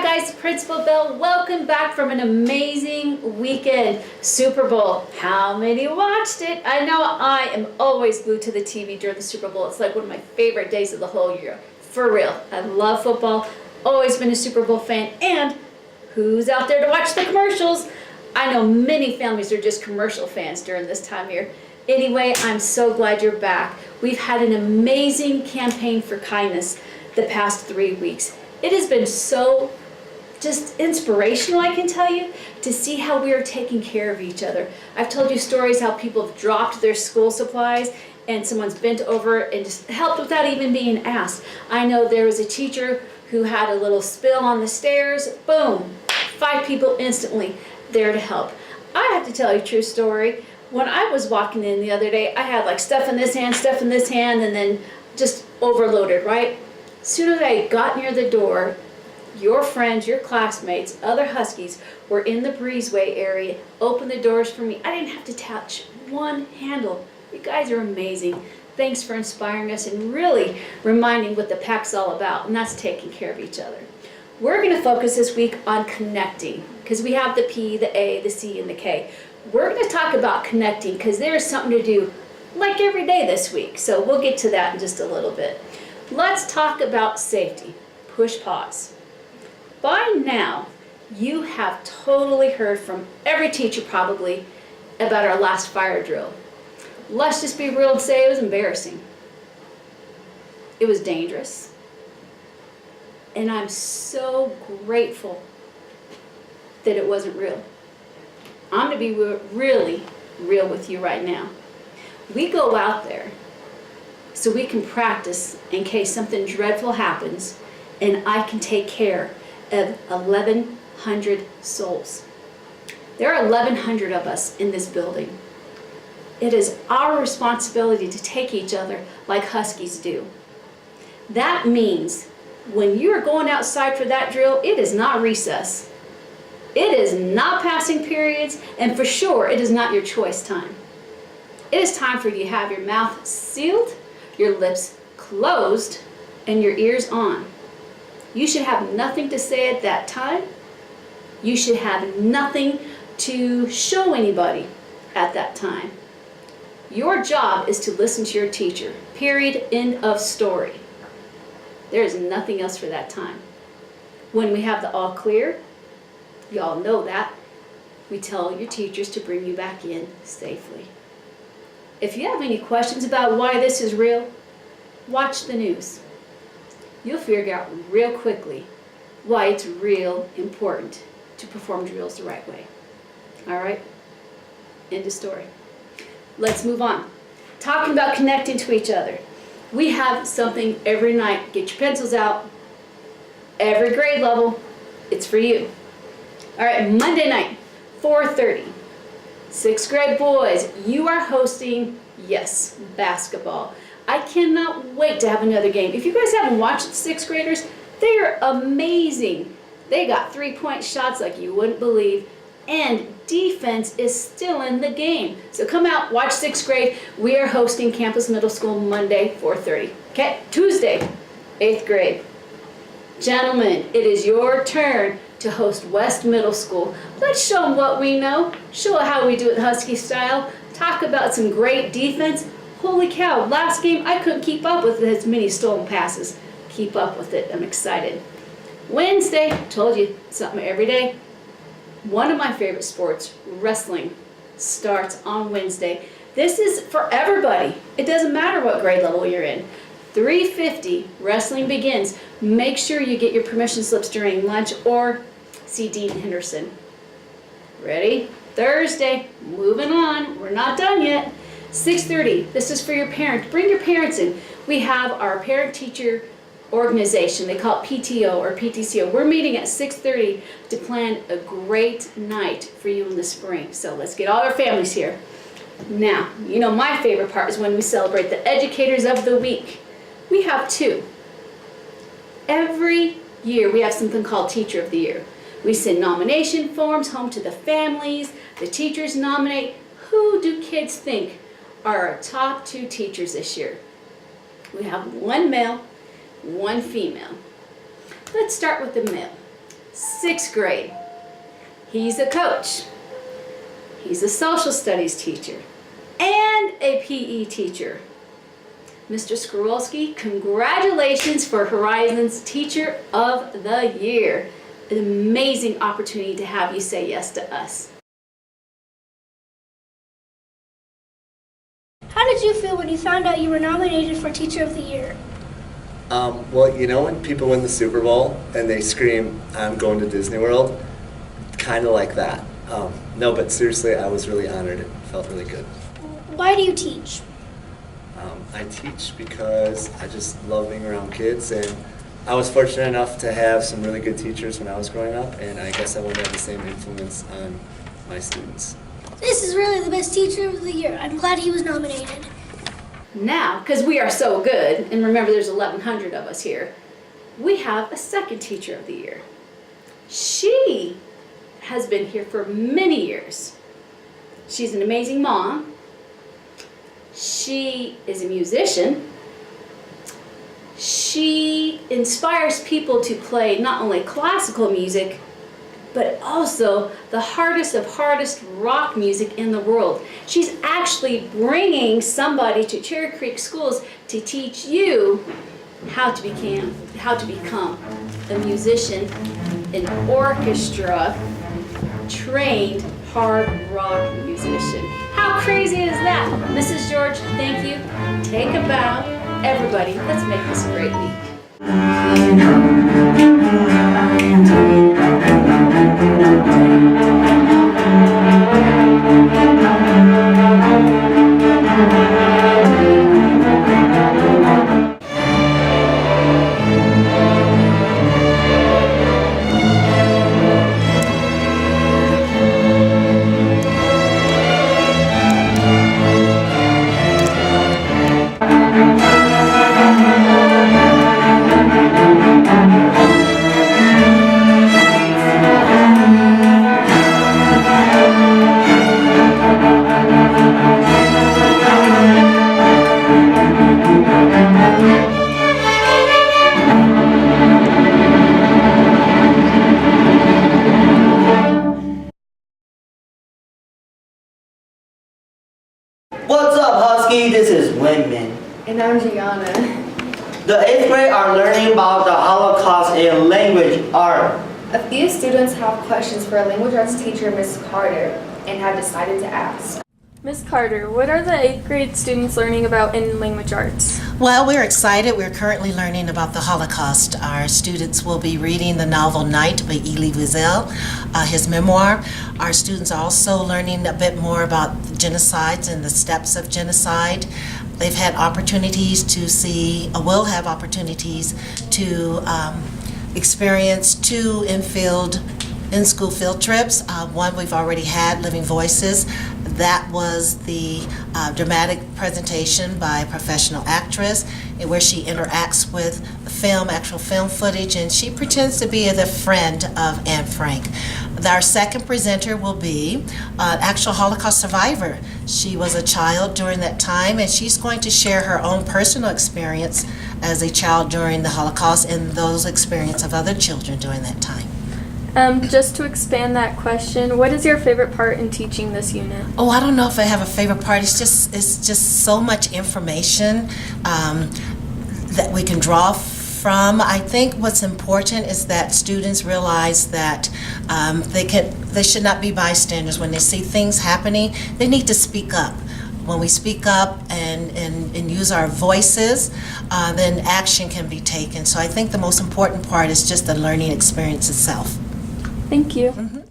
guys, Principal Bell. Welcome back from an amazing weekend. Super Bowl. How many watched it? I know I am always glued to the TV during the Super Bowl. It's like one of my favorite days of the whole year. For real. I love football. Always been a Super Bowl fan. And who's out there to watch the commercials? I know many families are just commercial fans during this time of year. Anyway, I'm so glad you're back. We've had an amazing campaign for kindness the past 3 weeks. It has been so just inspirational, I can tell you, to see how we are taking care of each other. I've told you stories how people have dropped their school supplies and someone's bent over and just helped without even being asked. I know there was a teacher who had a little spill on the stairs. Boom, 5 people instantly there to help. I have to tell you a true story. When I was walking in the other day, I had like stuff in this hand, and then just overloaded, right? As soon as I got near the door, your friends, your classmates, other Huskies were in the breezeway area, opened the doors for me. I didn't have to touch one handle. You guys are amazing. Thanks for inspiring us and really reminding what the pack's all about, and that's taking care of each other. We're going to focus this week on connecting, because we have the P, the A, the C, and the K. We're going to talk about connecting because there is something to do like every day this week. So we'll get to that in just a little bit. Let's talk about safety. Push pause. By now, you have totally heard from every teacher probably about our last fire drill. Let's just be real and say it was embarrassing. It was dangerous. And I'm so grateful that it wasn't real. I'm going to be really real with you right now. We go out there so we can practice in case something dreadful happens, and I can take care of 1,100 souls. There are 1,100 of us in this building. It is our responsibility to take each other like Huskies do. That means when you are going outside for that drill, it is not recess. It is not passing periods, and for sure, it is not your choice time. It is time for you to have your mouth sealed, your lips closed, and your ears on. You should have nothing to say at that time. You should have nothing to show anybody at that time. Your job is to listen to your teacher. Period. End of story. There is nothing else for that time. When we have the all clear, y'all know that, we tell your teachers to bring you back in safely. If you have any questions about why this is real, watch the news. You'll figure out real quickly why it's real important to perform drills the right way. All right? End of story. Let's move on. Talking about connecting to each other. We have something every night. Get your pencils out. Every grade level, it's for you. All right, Monday night, 4:30. 6th grade boys, you are hosting, yes, basketball. I cannot wait to have another game. If you guys haven't watched the 6th graders, they are amazing. They got 3-point shots like you wouldn't believe, and defense is still in the game. So come out, watch 6th grade. We are hosting Campus Middle School Monday, 4:30. Okay, Tuesday, 8th grade. Gentlemen, it is your turn to host West Middle School. Let's show them what we know. Show how we do it Husky style. Talk about some great defense. Holy cow, last game I couldn't keep up with as many stolen passes. Keep up with it, I'm excited. Wednesday, told you, something every day. One of my favorite sports, wrestling, starts on Wednesday. This is for everybody. It doesn't matter what grade level you're in. 3:50, wrestling begins. Make sure you get your permission slips during lunch or see Dean Henderson. Ready? Thursday, moving on. We're not done yet. 6:30, this is for your parents. Bring your parents in. We have our parent-teacher organization. They call it PTO or PTCO. We're meeting at 6:30 to plan a great night for you in the spring. So let's get all our families here. Now, you know my favorite part is when we celebrate the Educators of the Week. We have 2. Every year we have something called Teacher of the Year. We send nomination forms home to the families. The teachers nominate. Who do kids think are our top 2 teachers this year? We have 1 male, 1 female. Let's start with the male. 6th grade. He's a coach. He's a social studies teacher and a PE teacher. Mr. Skorolski, congratulations for Horizon's Teacher of the Year. An amazing opportunity to have you say yes to us. How did you feel when you found out you were nominated for Teacher of the Year? Well, you know when people win the Super Bowl and they scream, "I'm going to Disney World"? Kind of like that. No, but seriously, I was really honored. It felt really good. Why do you teach? I teach because I just love being around kids, and I was fortunate enough to have some really good teachers when I was growing up, and I guess I want to have the same influence on my students. This is really the best Teacher of the Year. I'm glad he was nominated. Now, because we are so good, and remember there's 1,100 of us here, we have a second Teacher of the Year. She has been here for many years. She's an amazing mom. She is a musician. She inspires people to play not only classical music, but also the hardest of hardest rock music in the world. She's actually bringing somebody to Cherry Creek Schools to teach you how to become a musician, an orchestra trained hard rock musician. How crazy is that? Mrs. George, thank you. Take a bow. Everybody, let's make this a great week. What's up, Husky? This is Winman. And I'm Gianna. The 8th grade are learning about the Holocaust in language art. A few students have questions for a language arts teacher, Miss Carter, and have decided to ask. Miss Carter, what are the 8th grade students learning about in language arts? Well, we're excited. We're currently learning about the Holocaust. Our students will be reading the novel Night by Elie Wiesel, his memoir. Our students are also learning a bit more about genocides and the steps of genocide. They've had opportunities to see, or will have opportunities to experience 2 in-school field trips. One we've already had, Living Voices. That was the dramatic presentation by a professional actress where she interacts with actual film footage, and she pretends to be the friend of Anne Frank. Our second presenter will be an actual Holocaust survivor. She was a child during that time, and she's going to share her own personal experience as a child during the Holocaust and those experiences of other children during that time. Just to expand that question, what is your favorite part in teaching this unit? Oh, I don't know if I have a favorite part. It's just so much information that we can draw from. I think what's important is that students realize that they should not be bystanders. When they see things happening, they need to speak up. When we speak up and use our voices, then action can be taken. So I think the most important part is just the learning experience itself. Thank you. Mm-hmm.